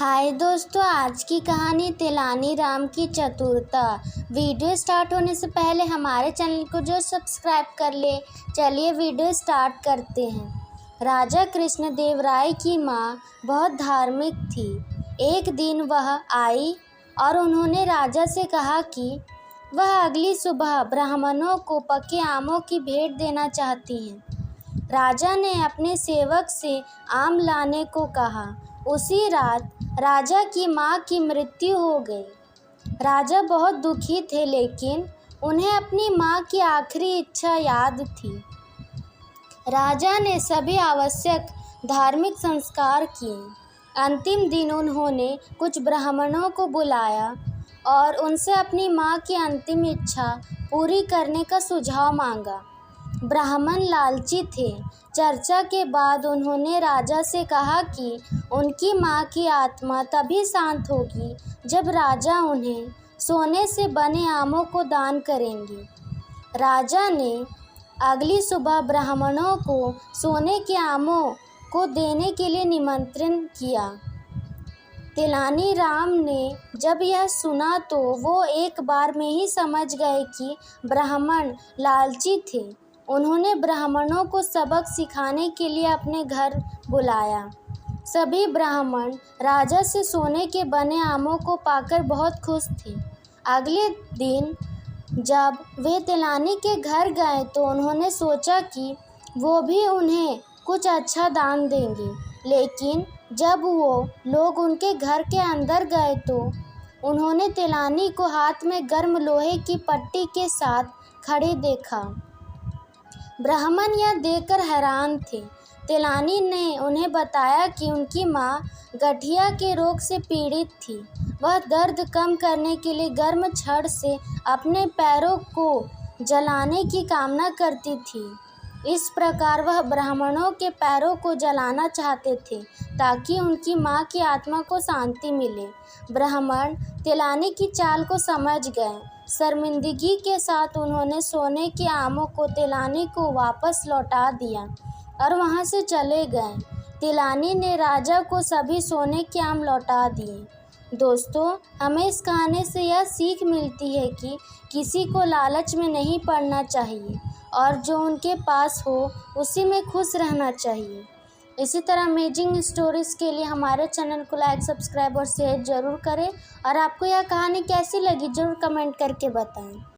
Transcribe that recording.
हाय दोस्तों, आज की कहानी तेलानी राम की चतुरता। वीडियो स्टार्ट होने से पहले हमारे चैनल को जो सब्सक्राइब कर ले। चलिए वीडियो स्टार्ट करते हैं। राजा कृष्णदेव राय की माँ बहुत धार्मिक थी। एक दिन वह आई और उन्होंने राजा से कहा कि वह अगली सुबह ब्राह्मणों को पके आमों की भेंट देना चाहती हैं। राजा ने अपने सेवक से आम लाने को कहा। उसी रात राजा की माँ की मृत्यु हो गई। राजा बहुत दुखी थे, लेकिन उन्हें अपनी माँ की आखिरी इच्छा याद थी। राजा ने सभी आवश्यक धार्मिक संस्कार किए। अंतिम दिन उन्होंने कुछ ब्राह्मणों को बुलाया और उनसे अपनी माँ की अंतिम इच्छा पूरी करने का सुझाव मांगा। ब्राह्मण लालची थे। चर्चा के बाद उन्होंने राजा से कहा कि उनकी माँ की आत्मा तभी शांत होगी जब राजा उन्हें सोने से बने आमों को दान करेंगे। राजा ने अगली सुबह ब्राह्मणों को सोने के आमों को देने के लिए निमंत्रण किया। तेलानी राम ने जब यह सुना तो वो एक बार में ही समझ गए कि ब्राह्मण लालची थे। उन्होंने ब्राह्मणों को सबक सिखाने के लिए अपने घर बुलाया। सभी ब्राह्मण राजा से सोने के बने आमों को पाकर बहुत खुश थे। अगले दिन जब वे तेलानी के घर गए तो उन्होंने सोचा कि वो भी उन्हें कुछ अच्छा दान देंगे, लेकिन जब वो लोग उनके घर के अंदर गए तो उन्होंने तेलानी को हाथ में गर्म लोहे की पट्टी के साथ खड़े देखा। ब्राह्मण यह देखकर हैरान थे। तेलानी ने उन्हें बताया कि उनकी माँ गठिया के रोग से पीड़ित थी। वह दर्द कम करने के लिए गर्म छड़ से अपने पैरों को जलाने की कामना करती थी। इस प्रकार वह ब्राह्मणों के पैरों को जलाना चाहते थे ताकि उनकी माँ की आत्मा को शांति मिले। ब्राह्मण तेलानी की चाल को समझ गए। शर्मिंदगी के साथ उन्होंने सोने के आमों को तेलानी को वापस लौटा दिया और वहाँ से चले गए। तेलानी ने राजा को सभी सोने के आम लौटा दिए। दोस्तों, हमें इस कहानी से यह सीख मिलती है कि किसी को लालच में नहीं पड़ना चाहिए और जो उनके पास हो उसी में खुश रहना चाहिए। इसी तरह अमेजिंग स्टोरीज़ के लिए हमारे चैनल को लाइक, सब्सक्राइब और शेयर ज़रूर करें। और आपको यह कहानी कैसी लगी ज़रूर कमेंट करके बताएं।